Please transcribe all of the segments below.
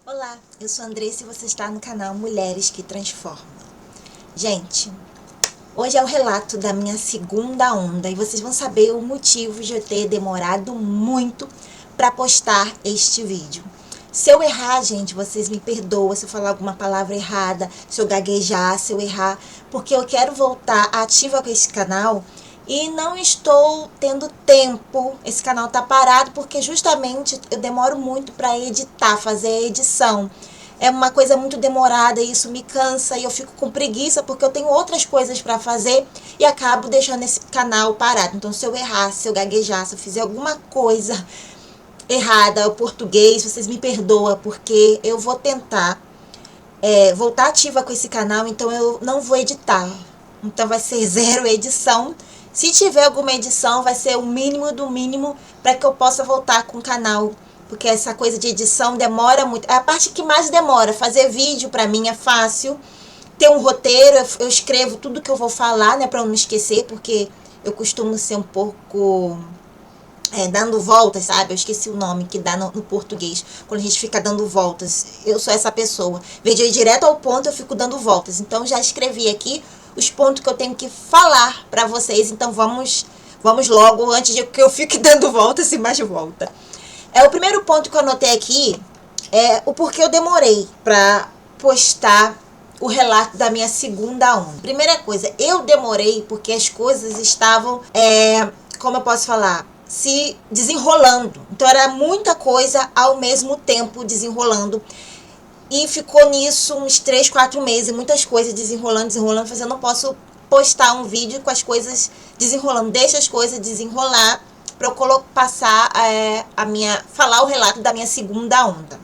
Olá, eu sou a Andressa e você está no canal Mulheres que Transformam. Gente, hoje é o relato da minha segunda onda e vocês vão saber o motivo de eu ter demorado muito para postar este vídeo. Se eu errar, gente, vocês me perdoam se eu falar alguma palavra errada, se eu gaguejar, se eu errar, porque eu quero voltar ativa com esse canal e não estou tendo tempo. Esse canal tá parado porque justamente eu demoro muito para editar, fazer a edição. É uma coisa muito demorada e isso me cansa e eu fico com preguiça porque eu tenho outras coisas para fazer e acabo deixando esse canal parado. Então, se eu errar, se eu gaguejar, se eu fizer alguma coisa errada, o português, vocês me perdoam, porque eu vou tentar voltar ativa com esse canal, então eu não vou editar. Então vai ser zero edição. Se tiver alguma edição, vai ser o mínimo do mínimo para que eu possa voltar com o canal. Porque essa coisa de edição demora muito. É a parte que mais demora. Fazer vídeo para mim é fácil. Ter um roteiro, eu escrevo tudo que eu vou falar, né, para eu não esquecer, porque eu costumo ser um pouco dando voltas, sabe? Eu esqueci o nome que dá no português, quando a gente fica dando voltas. Eu sou essa pessoa. Em vez de ir direto ao ponto, eu fico dando voltas. Então, já escrevi aqui os pontos que eu tenho que falar pra vocês. Então, vamos logo, antes de que eu fique dando voltas e mais volta. O primeiro ponto que eu anotei aqui é o porquê eu demorei pra postar o relato da minha segunda onda. Primeira coisa, eu demorei porque as coisas estavam, como eu posso falar, se desenrolando. Então era muita coisa ao mesmo tempo desenrolando. E ficou nisso uns 3, 4 meses, muitas coisas desenrolando, mas eu não posso postar um vídeo com as coisas desenrolando. Deixa as coisas desenrolar para eu passar falar o relato da minha segunda onda.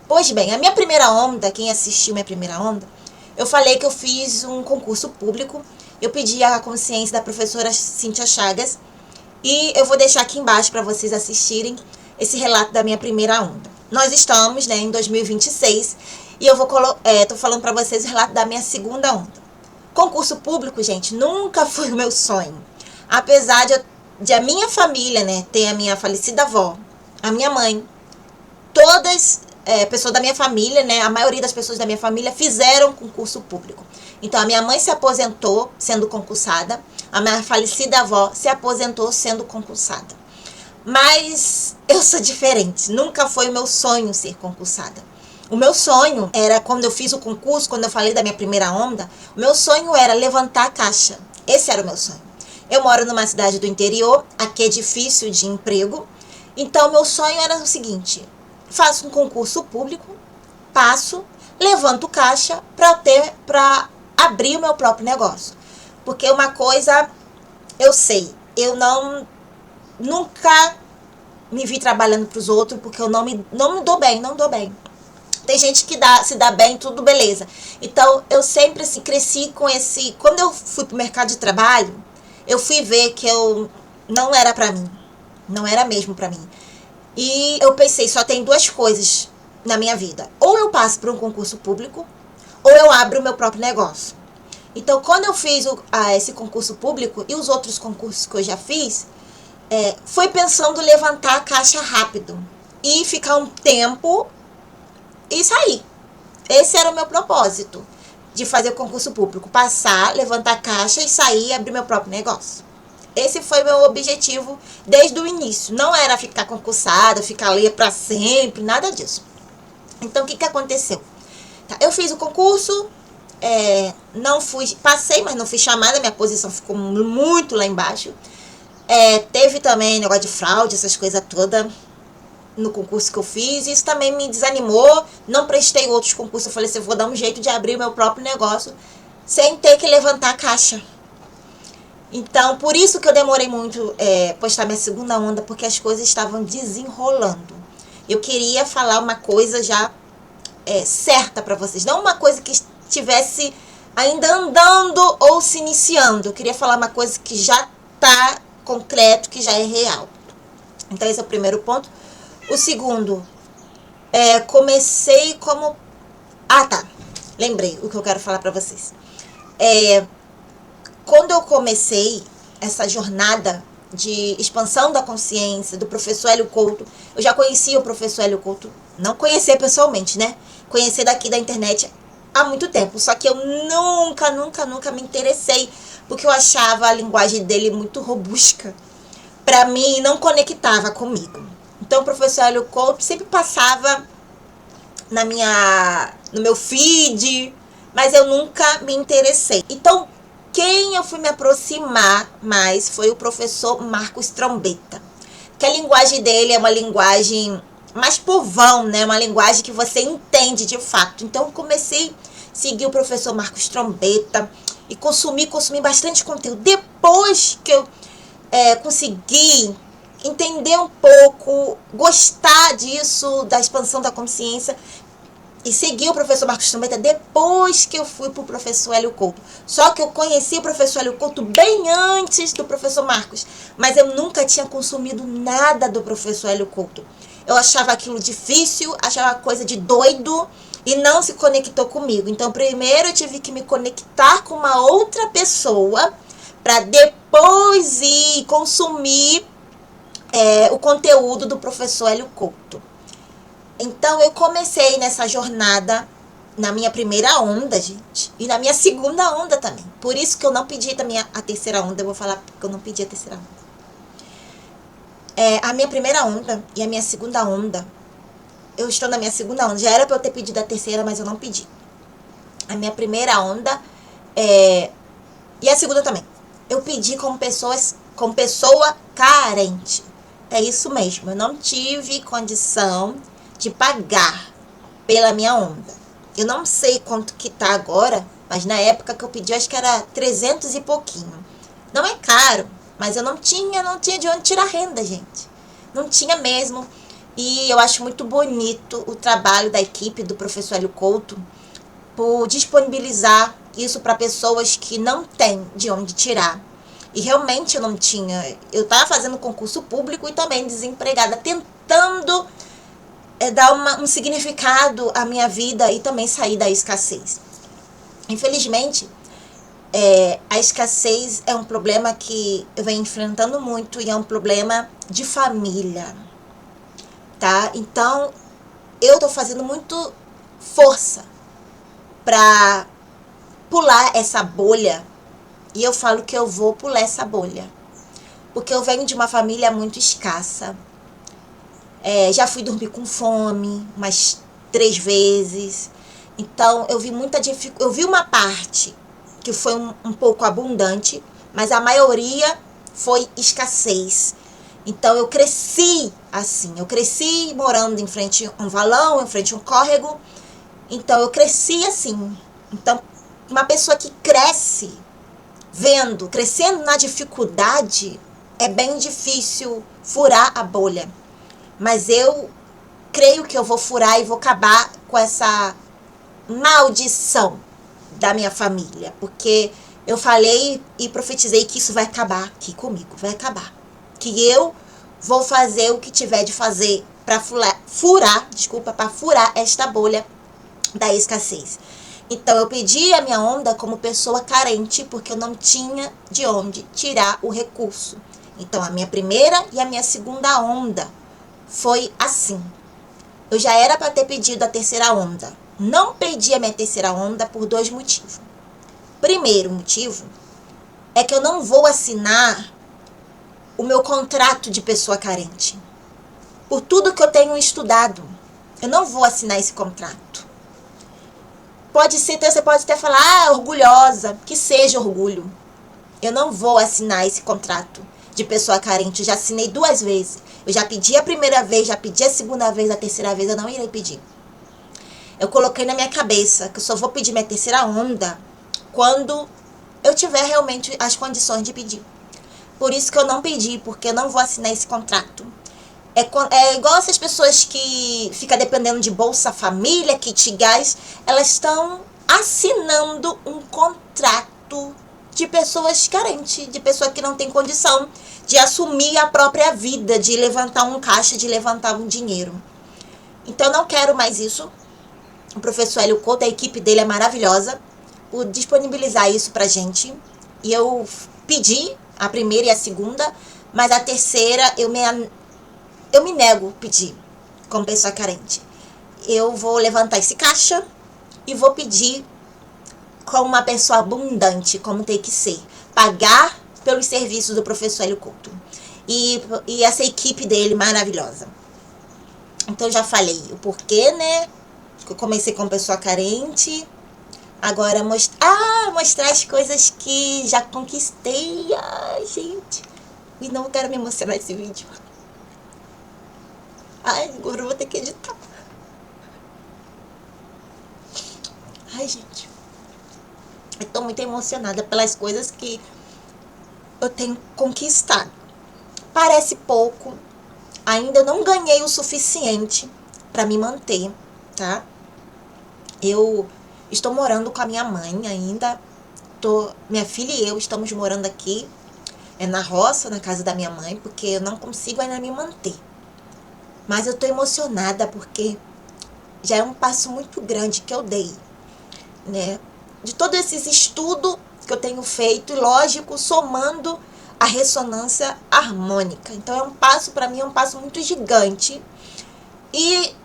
Pois bem, a minha primeira onda, quem assistiu minha primeira onda, eu falei que eu fiz um concurso público. Eu pedi a consciência da professora Cíntia Chagas. E eu vou deixar aqui embaixo para vocês assistirem esse relato da minha primeira onda. Nós estamos, né, em 2026 e eu tô falando para vocês o relato da minha segunda onda. Concurso público, gente, nunca foi o meu sonho. Apesar de a minha família, né, ter a minha falecida avó, a minha mãe, todas pessoas da minha família, né, a maioria das pessoas da minha família fizeram concurso público. Então, a minha mãe se aposentou sendo concursada, a minha falecida avó se aposentou sendo concursada. Mas eu sou diferente, nunca foi o meu sonho ser concursada. O meu sonho era, quando eu fiz o concurso, quando eu falei da minha primeira onda, o meu sonho era levantar a caixa. Esse era o meu sonho. Eu moro numa cidade do interior, aqui é difícil de emprego, então meu sonho era o seguinte: faço um concurso público, passo, levanto caixa para abrir o meu próprio negócio. Porque uma coisa eu sei, eu nunca me vi trabalhando para os outros, porque eu não me dou bem, não dou bem. Tem gente que se dá bem, tudo beleza. Então, eu sempre assim, cresci com esse... Quando eu fui pro mercado de trabalho, eu fui ver que eu não era pra mim. Não era mesmo pra mim. E eu pensei, só tem duas coisas na minha vida. Ou eu passo por um concurso público, ou eu abro o meu próprio negócio. Então, quando eu fiz esse concurso público e os outros concursos que eu já fiz, foi pensando levantar a caixa rápido e ficar um tempo e sair. Esse era o meu propósito de fazer o concurso público: passar, levantar a caixa e sair e abrir meu próprio negócio. Esse foi meu objetivo desde o início. Não era ficar concursada, ficar ali para sempre, nada disso. Então, o que aconteceu? Eu fiz o concurso, não fui, passei, mas não fui chamada, minha posição ficou muito lá embaixo. Teve também negócio de fraude, essas coisas todas no concurso que eu fiz. Isso também me desanimou. Não prestei outros concursos. Eu falei assim, eu vou dar um jeito de abrir o meu próprio negócio sem ter que levantar a caixa. Então, por isso que eu demorei muito postar minha segunda onda, porque as coisas estavam desenrolando. Eu queria falar uma coisa já certa para vocês, não uma coisa que estivesse ainda andando ou se iniciando. Eu queria falar uma coisa que já está concreto, que já é real. Então, esse é o primeiro ponto. O segundo, comecei como... Ah, tá. Lembrei o que eu quero falar para vocês. Quando eu comecei essa jornada de expansão da consciência, do professor Hélio Couto. Eu já conhecia o professor Hélio Couto, não conhecia pessoalmente, né? Conhecer daqui da internet há muito tempo, só que eu nunca me interessei, porque eu achava a linguagem dele muito robusta. Pra mim, não conectava comigo. Então, o professor Hélio Couto sempre passava no meu feed, mas eu nunca me interessei. Então, quem eu fui me aproximar mais foi o professor Marcos Trombetta, que a linguagem dele é uma linguagem mais povão, né? Uma linguagem que você entende de fato. Então, eu comecei a seguir o professor Marcos Trombetta e consumi bastante conteúdo. Depois que eu consegui entender um pouco, gostar disso, da expansão da consciência, e segui o professor Marcos Trombetta depois que eu fui pro professor Hélio Couto. Só que eu conheci o professor Hélio Couto bem antes do professor Marcos, mas eu nunca tinha consumido nada do professor Hélio Couto. Eu achava aquilo difícil, achava coisa de doido e não se conectou comigo. Então, primeiro eu tive que me conectar com uma outra pessoa para depois ir consumir o conteúdo do professor Hélio Couto. Então, eu comecei nessa jornada na minha primeira onda, gente, e na minha segunda onda também. Por isso que eu não pedi também a terceira onda, eu vou falar porque eu não pedi a terceira onda. A minha primeira onda e a minha segunda onda, eu estou na minha segunda onda, já era para eu ter pedido a terceira, mas eu não pedi. A minha primeira onda e a segunda também. Eu pedi como pessoa carente. É isso mesmo, eu não tive condição de pagar pela minha onda. Eu não sei quanto que tá agora, mas na época que eu pedi, acho que era 300 e pouquinho. Não é caro, mas eu não tinha de onde tirar renda, gente. Não tinha mesmo. E eu acho muito bonito o trabalho da equipe do professor Hélio Couto por disponibilizar isso para pessoas que não têm de onde tirar. E realmente eu não tinha. Eu estava fazendo concurso público e também desempregada, tentando dar um significado à minha vida e também sair da escassez. Infelizmente, a escassez é um problema que eu venho enfrentando muito e é um problema de família, tá? Então, eu tô fazendo muito força para pular essa bolha. E eu falo que eu vou pular essa bolha, porque eu venho de uma família muito escassa. Já fui dormir com fome umas 3 vezes. Então, eu vi muita dificuldade. Eu vi uma parte que foi um pouco abundante, mas a maioria foi escassez. Então, eu cresci assim. Eu cresci morando em frente a um valão, em frente a um córrego. Então, eu cresci assim. Então, uma pessoa que cresce crescendo na dificuldade, é bem difícil furar a bolha. Mas eu creio que eu vou furar e vou acabar com essa maldição da minha família. Porque eu falei e profetizei que isso vai acabar aqui comigo, vai acabar. Que eu vou fazer o que tiver de fazer para furar esta bolha da escassez. Então, eu pedi a minha onda como pessoa carente, porque eu não tinha de onde tirar o recurso. Então, a minha primeira e a minha segunda onda foi assim. Eu já era para ter pedido a terceira onda. Não pedi a minha terceira onda por 2 motivos. Primeiro motivo é que eu não vou assinar o meu contrato de pessoa carente. Por tudo que eu tenho estudado, eu não vou assinar esse contrato. Você pode até falar, orgulhosa, que seja orgulho. Eu não vou assinar esse contrato de pessoa carente. Eu já assinei 2 vezes. Eu já pedi a primeira vez, já pedi a segunda vez, a terceira vez eu não irei pedir. Eu coloquei na minha cabeça que eu só vou pedir minha terceira onda quando eu tiver realmente as condições de pedir. Por isso que eu não pedi, porque eu não vou assinar esse contrato. É igual essas pessoas que ficam dependendo de Bolsa Família, kit gás, elas estão assinando um contrato de pessoas carentes, de pessoa que não tem condição de assumir a própria vida, de levantar um caixa, de levantar um dinheiro. Então, eu não quero mais isso. O professor Hélio Couto, a equipe dele é maravilhosa por disponibilizar isso pra gente. E eu pedi a primeira e a segunda, Mas a terceira, eu me nego a pedir como pessoa carente. Eu vou levantar esse caixa e vou pedir como uma pessoa abundante, como tem que ser. Pagar pelos serviços do professor Hélio Couto. E essa equipe dele maravilhosa. Então já falei o porquê, né? Eu comecei como pessoa carente. Agora mostrar as coisas que já conquistei. Ai, gente. E não quero me emocionar nesse vídeo. Ai, agora eu vou ter que editar. Ai, gente. Eu tô muito emocionada pelas coisas que eu tenho conquistado. Parece pouco. Ainda não ganhei o suficiente para me manter, tá? Eu estou morando com a minha mãe ainda. Minha filha e eu estamos morando aqui, na roça, na casa da minha mãe, porque eu não consigo ainda me manter. Mas eu tô emocionada porque já é um passo muito grande que eu dei, né? De todos esses estudos que eu tenho feito, e lógico, somando a ressonância harmônica. Então é um passo, para mim, é um passo muito gigante. E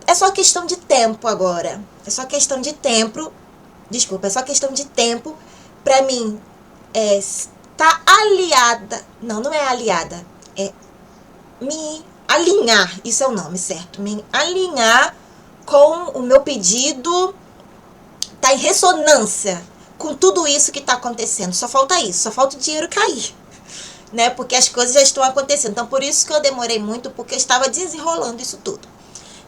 é só questão de tempo agora. É só questão de tempo. Desculpa, é só questão de tempo pra mim tá aliada. Não é aliada. É me alinhar. Isso é o nome certo. Me alinhar com o meu pedido. Tá em ressonância com tudo isso que tá acontecendo. Só falta isso. Só falta o dinheiro cair. Né? Porque as coisas já estão acontecendo. Então, por isso que eu demorei muito. Porque eu estava desenrolando isso tudo.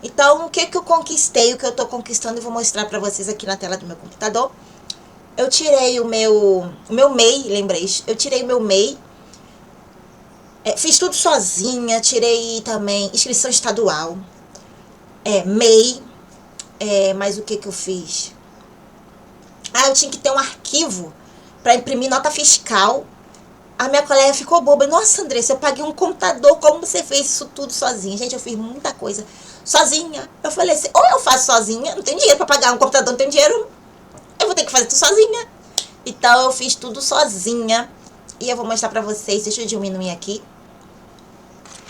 Então, o que eu conquistei, o que eu tô conquistando, eu vou mostrar pra vocês aqui na tela do meu computador. Eu tirei o meu MEI, lembrei, eu tirei o meu MEI, fiz tudo sozinha, tirei também inscrição estadual, MEI, mas o que eu fiz? Eu tinha que ter um arquivo pra imprimir nota fiscal. A minha colega ficou boba. Nossa, Andressa, eu paguei um computador, como você fez isso tudo sozinha? Gente, eu fiz muita coisa sozinha. Eu falei assim, ou eu faço sozinha, não tenho dinheiro pra pagar um computador, não tenho dinheiro, eu vou ter que fazer tudo sozinha. Então eu fiz tudo sozinha. E eu vou mostrar pra vocês, deixa eu diminuir aqui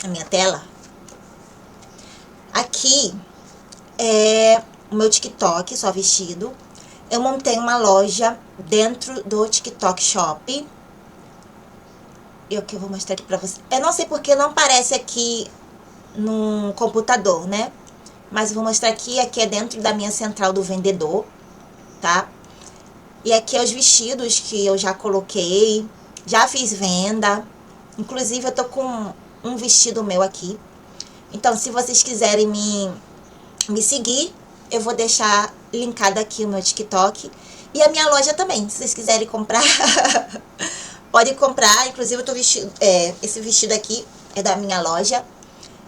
a minha tela. Aqui é o meu TikTok, só vestido. Eu montei uma loja dentro do TikTok Shop. E o que eu vou mostrar aqui pra vocês. Eu não sei porque não aparece aqui no computador, né? Mas eu vou mostrar aqui é dentro da minha central do vendedor, tá? E aqui é os vestidos que eu já coloquei, já fiz venda. Inclusive eu tô com um vestido meu aqui. Então, se vocês quiserem me seguir, eu vou deixar linkado aqui o meu TikTok. E a minha loja também, se vocês quiserem comprar, pode comprar. Inclusive eu tô vestindo, esse vestido aqui é da minha loja.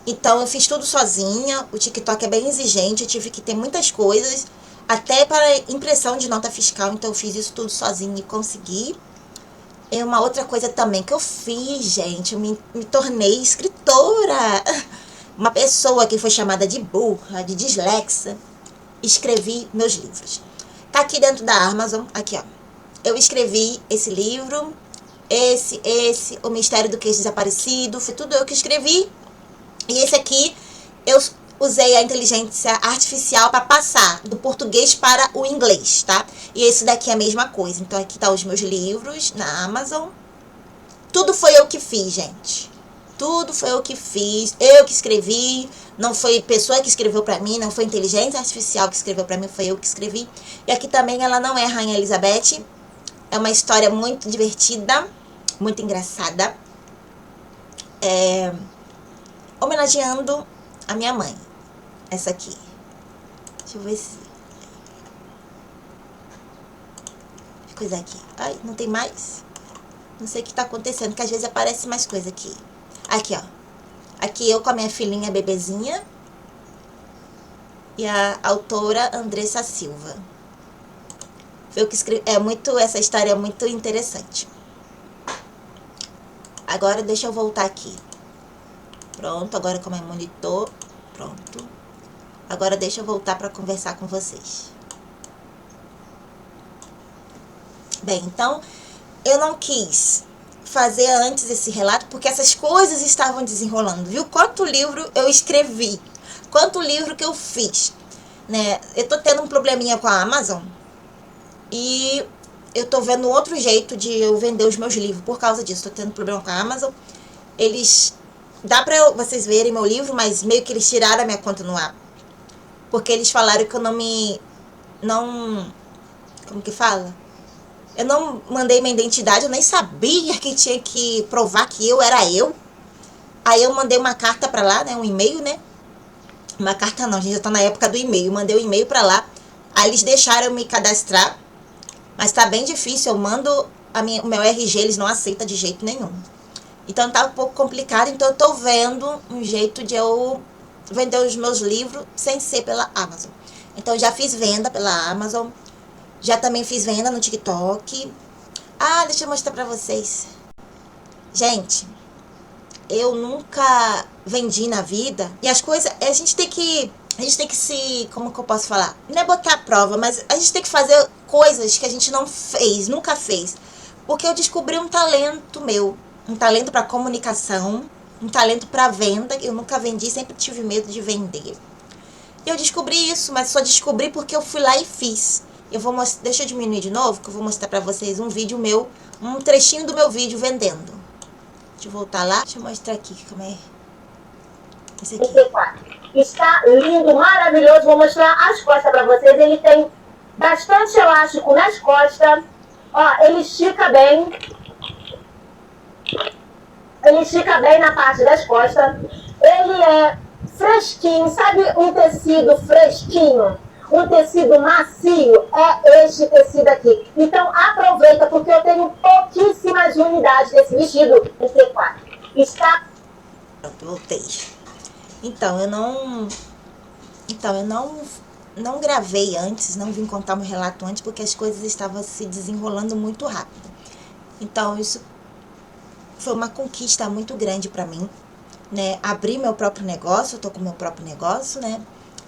Então eu fiz tudo sozinha, o TikTok é bem exigente, eu tive que ter muitas coisas, até para impressão de nota fiscal, então eu fiz isso tudo sozinha e consegui. E uma outra coisa também que eu fiz, gente, eu me tornei escritora. Uma pessoa que foi chamada de burra, de dislexa, escrevi meus livros. Tá aqui dentro da Amazon, aqui ó. Eu escrevi esse livro, O Mistério do Queijo Desaparecido, foi tudo eu que escrevi. E esse aqui, eu usei a inteligência artificial para passar do português para o inglês, tá? E esse daqui é a mesma coisa. Então, aqui tá os meus livros na Amazon. Tudo foi eu que fiz, gente. Tudo foi eu que fiz. Eu que escrevi. Não foi pessoa que escreveu para mim. Não foi inteligência artificial que escreveu para mim. Foi eu que escrevi. E aqui também ela não é Rainha Elizabeth. É uma história muito divertida. Muito engraçada. Homenageando a minha mãe. Essa aqui. Deixa eu ver se... Deixa eu coisar aqui. Ai, não tem mais? Não sei o que tá acontecendo, que às vezes aparece mais coisa aqui. Aqui, ó. Aqui eu com a minha filhinha bebezinha. E a autora Andressa Silva. Foi eu que escrevi. Essa história é muito interessante. Agora deixa eu voltar aqui. Pronto, agora como é monitor, pronto. Agora deixa eu voltar para conversar com vocês. Bem, então, eu não quis fazer antes esse relato, porque essas coisas estavam desenrolando, viu? Quanto livro eu escrevi, quanto livro que eu fiz, né? Eu tô tendo um probleminha com a Amazon e eu tô vendo outro jeito de eu vender os meus livros por causa disso. Tô tendo problema com a Amazon. Eles... Dá pra vocês verem meu livro, mas meio que eles tiraram a minha conta no ar. Porque eles falaram que eu não... Como que fala? Eu não mandei minha identidade, eu nem sabia que tinha que provar que eu era eu. Aí eu mandei uma carta pra lá, né? Um e-mail, né? Uma carta não, a gente já tá na época do e-mail. Mandei um e-mail pra lá. Aí eles deixaram eu me cadastrar. Mas tá bem difícil, eu mando o meu RG, eles não aceitam de jeito nenhum. Então tá um pouco complicado, então eu tô vendo um jeito de eu vender os meus livros sem ser pela Amazon. Então eu já fiz venda pela Amazon, já também fiz venda no TikTok. Ah, deixa eu mostrar pra vocês. Gente, eu nunca vendi na vida, e as coisas, a gente tem que se, como que eu posso falar? Não é botar a prova, mas a gente tem que fazer coisas que a gente não fez, nunca fez. Porque eu descobri um talento meu, um talento para comunicação, um talento para venda. Eu nunca vendi, sempre tive medo de vender. Eu descobri isso, mas só descobri porque eu fui lá e fiz. Eu vou mostrar, deixa eu diminuir de novo, que eu vou mostrar para vocês um vídeo meu, um trechinho do meu vídeo vendendo. Deixa eu voltar lá, deixa eu mostrar aqui como é. Esse aqui. Está lindo, maravilhoso. Vou mostrar as costas para vocês. Ele tem bastante elástico nas costas. Ó, ele estica bem. Ele estica bem na parte das costas. Ele é fresquinho, sabe um tecido fresquinho? Um tecido macio, é este tecido aqui. Então aproveita, porque eu tenho pouquíssimas unidades desse vestido em T4. Está... Pronto, voltei. Então, eu não gravei antes, não vim contar meu relato antes, porque as coisas estavam se desenrolando muito rápido. Então, isso foi uma conquista muito grande pra mim, né? Abri meu próprio negócio, eu tô com meu próprio negócio, né?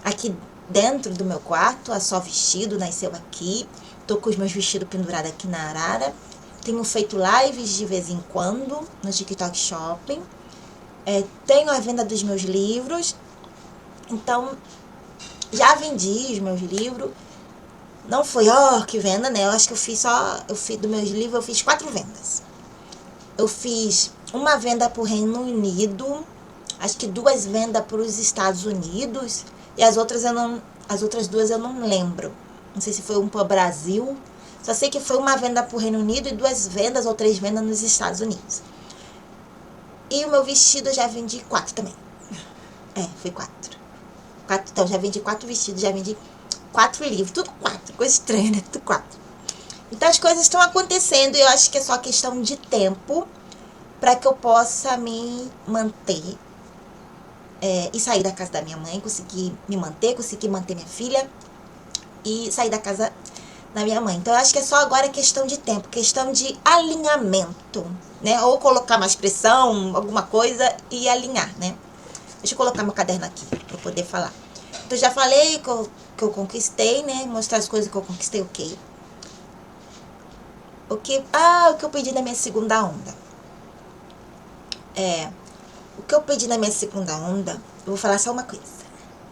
Aqui dentro do meu quarto, a Só Vestido nasceu aqui. Tô com os meus vestidos pendurados aqui na arara. Tenho feito lives de vez em quando no TikTok Shopping. Tenho a venda dos meus livros. Então, já vendi os meus livros. Não foi, que venda, né? Eu acho que eu fiz dos meus livros, eu fiz 4 vendas. Eu fiz uma venda para o Reino Unido, acho que 2 vendas para os Estados Unidos, e as outras 2 eu não lembro. Não sei se foi um para o Brasil. Só sei que foi uma venda para o Reino Unido e 2 vendas ou 3 vendas nos Estados Unidos. E o meu vestido eu já vendi 4 também. Foi 4. Então, já vendi 4 vestidos, já vendi 4 livros. Tudo 4. Coisa estranha, né? Tudo 4. Então, as coisas estão acontecendo e eu acho que é só questão de tempo para que eu possa me manter e sair da casa da minha mãe, conseguir me manter, conseguir manter minha filha e sair da casa da minha mãe. Então, eu acho que é só agora questão de tempo, questão de alinhamento, né? Ou colocar mais pressão, alguma coisa e alinhar, né? Deixa eu colocar meu caderno aqui para poder falar. Então, já falei que eu conquistei, né? Mostrar as coisas que eu conquistei, ok. O que eu pedi na minha segunda onda. O que eu pedi na minha segunda onda, eu vou falar só uma coisa.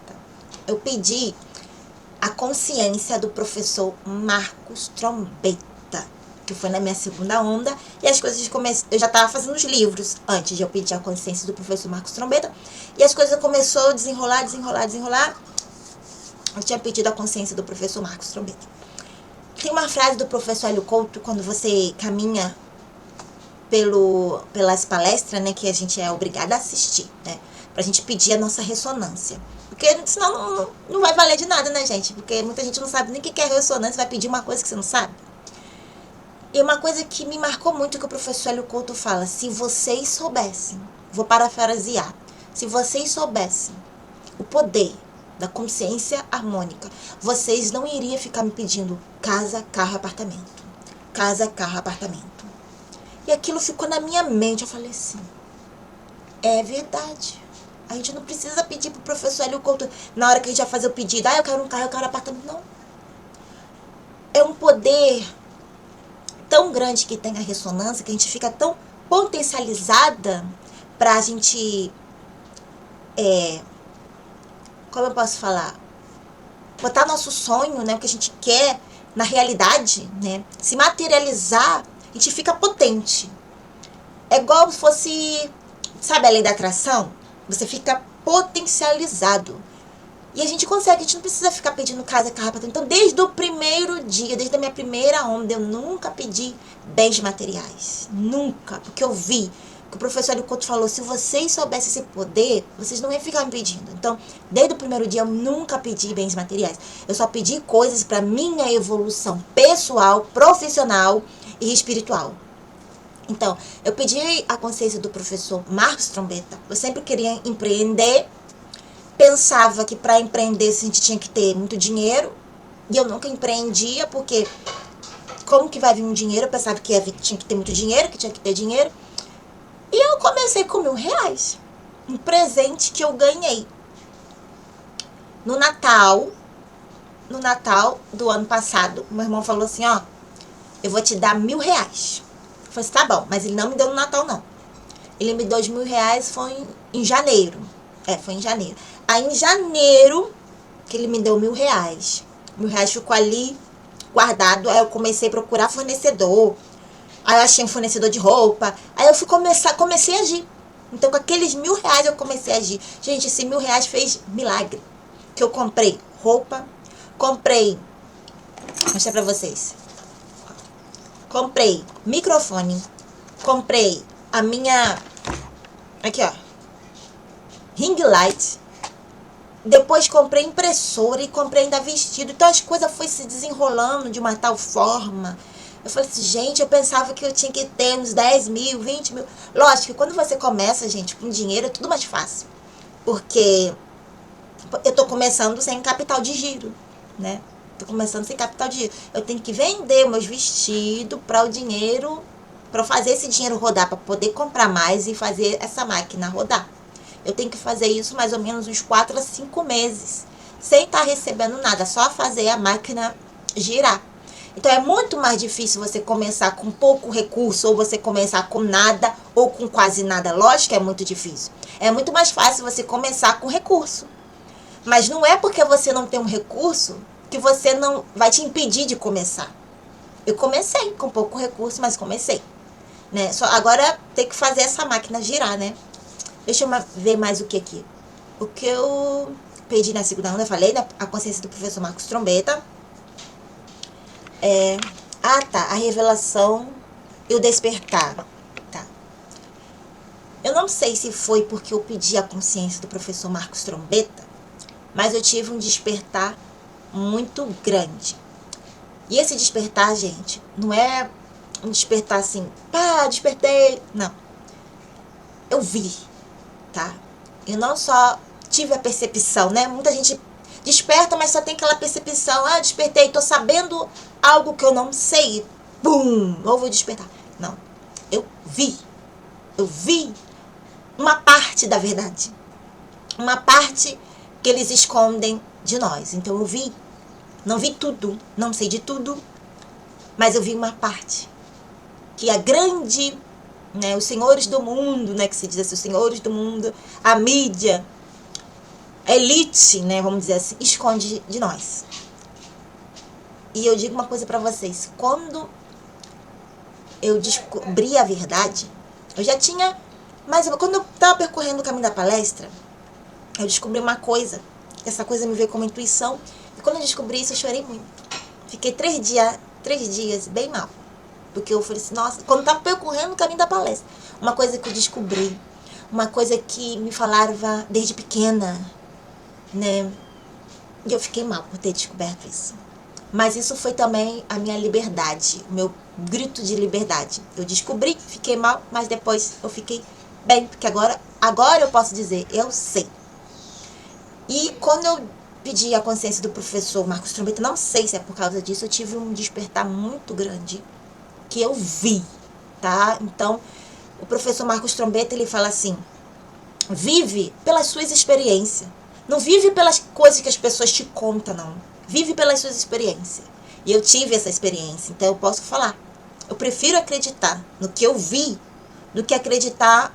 Tá? Eu pedi a consciência do professor Marcos Trombetta, que foi na minha segunda onda, e as coisas eu já estava fazendo os livros antes de eu pedir a consciência do professor Marcos Trombetta, e as coisas começaram a desenrolar. Eu tinha pedido a consciência do professor Marcos Trombetta. Tem uma frase do professor Hélio Couto, quando você caminha pelas palestras, né, que a gente é obrigada a assistir, né, pra gente pedir a nossa ressonância. Porque senão não vai valer de nada, né, gente? Porque muita gente não sabe nem o que é ressonância, vai pedir uma coisa que você não sabe. E uma coisa que me marcou muito que o professor Hélio Couto fala: se vocês soubessem, vou parafrasear, se vocês soubessem o poder da consciência harmônica, vocês não iriam ficar me pedindo casa, carro, apartamento. Casa, carro, apartamento. E aquilo ficou na minha mente. Eu falei assim, é verdade. A gente não precisa pedir pro professor Hélio Couto, na hora que a gente vai fazer o pedido, eu quero um carro, eu quero um apartamento. Não. É um poder tão grande que tem a ressonância, que a gente fica tão potencializada pra gente, como eu posso falar? Botar nosso sonho, né? O que a gente quer na realidade, né? Se materializar, a gente fica potente. É igual se fosse, sabe a lei da atração? Você fica potencializado. E a gente consegue, a gente não precisa ficar pedindo casa, carro, apartamento. Então, desde o primeiro dia, desde a minha primeira onda, eu nunca pedi bens materiais. Nunca. Porque eu vi que o professor Couto falou, se vocês soubessem esse poder, vocês não iam ficar me pedindo. Então, desde o primeiro dia, eu nunca pedi bens materiais. Eu só pedi coisas para minha evolução pessoal, profissional e espiritual. Então, eu pedi a consciência do professor Marcos Trombetta. Eu sempre queria empreender. Pensava que para empreender a gente tinha que ter muito dinheiro. E eu nunca empreendia, porque como que vai vir um dinheiro? Eu pensava que tinha que ter muito dinheiro, que tinha que ter dinheiro. E eu comecei com R$1.000. Um presente que eu ganhei. No Natal do ano passado, meu irmão falou assim, ó, eu vou te dar R$1.000. Eu falei assim, tá bom, mas ele não me deu no Natal, não. Ele me deu os R$1.000, foi em janeiro. Foi em janeiro. Aí em janeiro, que ele me deu R$1.000. R$1.000 ficou ali guardado. Aí eu comecei a procurar fornecedor. Aí eu achei um fornecedor de roupa. Aí eu comecei a agir. Então com aqueles R$1.000 eu comecei a agir. Gente, esse R$1.000 fez milagre. Que eu comprei roupa. Comprei. Vou mostrar pra vocês. Comprei microfone. Comprei a minha... Aqui, ó. Ring light. Depois comprei impressora e comprei ainda vestido. Então as coisas foram se desenrolando de uma tal forma. Eu falei assim, gente, eu pensava que eu tinha que ter uns 10 mil, 20 mil. Lógico que quando você começa, gente, com dinheiro é tudo mais fácil. Porque eu tô começando sem capital de giro, né? Tô começando sem capital de giro. Eu tenho que vender meus vestidos para o dinheiro, para fazer esse dinheiro rodar, para poder comprar mais e fazer essa máquina rodar. Eu tenho que fazer isso mais ou menos uns 4 a 5 meses, sem estar recebendo nada, só fazer a máquina girar. Então é muito mais difícil você começar com pouco recurso, ou você começar com nada, ou com quase nada. Lógico que é muito difícil. É muito mais fácil você começar com recurso. Mas não é porque você não tem um recurso que você não vai te impedir de começar. Eu comecei com pouco recurso, mas comecei, né? Só agora tem que fazer essa máquina girar, né? Deixa eu ver mais o que aqui. O que eu pedi na segunda onda, eu falei, né? A consciência do professor Marcos Trombetta. A revelação e o despertar. Tá. Eu não sei se foi porque eu pedi a consciência do professor Marcos Trombetta, mas eu tive um despertar muito grande. E esse despertar, gente, não é um despertar assim, pá, despertei. Não. Eu vi. Tá? Eu não só tive a percepção, né? Muita gente desperta, mas só tem aquela percepção. Ah, despertei, tô sabendo algo que eu não sei. Bum! Ou vou despertar. Não. Eu vi. Eu vi uma parte da verdade. Uma parte que eles escondem de nós. Então eu vi. Não vi tudo. Não sei de tudo. Mas eu vi uma parte. Que a grande... né, os senhores do mundo, né, que se diz assim, os senhores do mundo, a mídia, a elite, né, vamos dizer assim, esconde de nós. E eu digo uma coisa pra vocês, quando eu descobri a verdade, eu já tinha, mas quando eu tava percorrendo o caminho da palestra, eu descobri uma coisa, essa coisa me veio como intuição, e quando eu descobri isso, eu chorei muito. Fiquei 3 dias bem mal. Porque eu falei assim, nossa, quando eu tava percorrendo o caminho da palestra, uma coisa que eu descobri, uma coisa que me falava desde pequena, né? E eu fiquei mal por ter descoberto isso. Mas isso foi também a minha liberdade, o meu grito de liberdade. Eu descobri, fiquei mal, mas depois eu fiquei bem, porque agora eu posso dizer, eu sei. E quando eu pedi a consciência do professor Marcos Trombetta, não sei se é por causa disso, eu tive um despertar muito grande, que eu vi, tá? Então, o professor Marcos Trombetta, ele fala assim, vive pelas suas experiências, não vive pelas coisas que as pessoas te contam, não. Vive pelas suas experiências. E eu tive essa experiência, então eu posso falar. Eu prefiro acreditar no que eu vi do que acreditar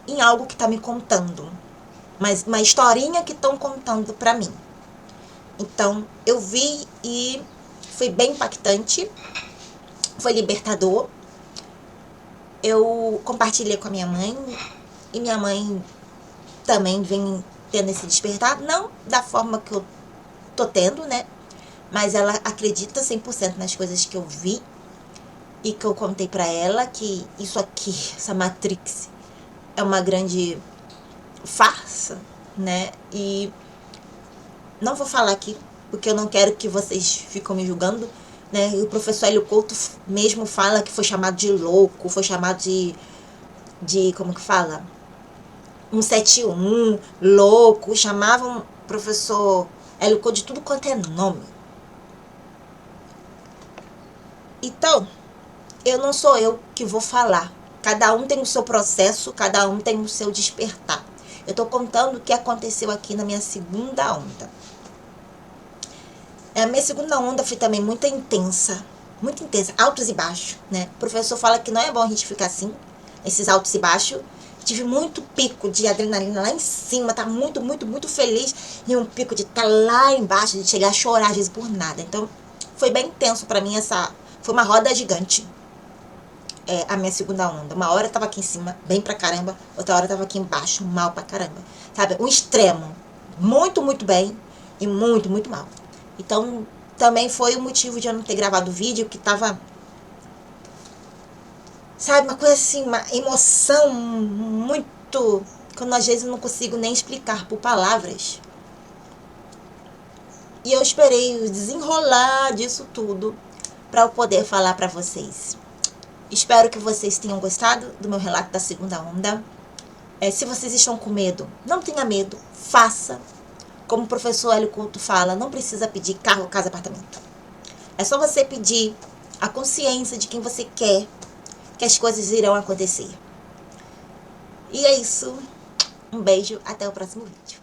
em algo que tá me contando. Mas uma historinha que estão contando pra mim. Então, eu vi e foi bem impactante. Foi libertador. Eu compartilhei com a minha mãe. E minha mãe também vem tendo esse despertar. Não da forma que eu tô tendo, né? Mas ela acredita 100% nas coisas que eu vi. E que eu contei pra ela que isso aqui, essa Matrix, é uma grande farsa, né? E não vou falar aqui, porque eu não quero que vocês fiquem me julgando, né? E o professor Hélio Couto mesmo fala que foi chamado de louco, foi chamado de como que fala? 171, louco, chamavam o professor Hélio Couto de tudo quanto é nome. Então, eu não sou eu que vou falar. Cada um tem o seu processo, cada um tem o seu despertar. Eu tô contando o que aconteceu aqui na minha segunda onda. A minha segunda onda foi também muito intensa, altos e baixos, né? O professor fala que não é bom a gente ficar assim, esses altos e baixos. Tive muito pico de adrenalina lá em cima, tá muito, muito, muito feliz. E um pico de estar lá embaixo, de chegar a chorar às vezes por nada. Então, foi bem intenso pra mim foi uma roda gigante. A minha segunda onda. Uma hora eu tava aqui em cima, bem pra caramba. Outra hora eu tava aqui embaixo, mal pra caramba. Sabe? Um extremo. Muito, muito bem. E muito, muito mal. Então, também foi o motivo de eu não ter gravado o vídeo, que tava... Sabe? Uma coisa assim, uma emoção muito... Quando às vezes eu não consigo nem explicar por palavras. E eu esperei o desenrolar disso tudo pra eu poder falar pra vocês. Espero que vocês tenham gostado do meu relato da segunda onda. Se vocês estão com medo, não tenha medo, faça. Como o professor Hélio Couto fala, não precisa pedir carro, casa, apartamento. É só você pedir a consciência de quem você quer, que as coisas irão acontecer. E é isso. Um beijo, até o próximo vídeo.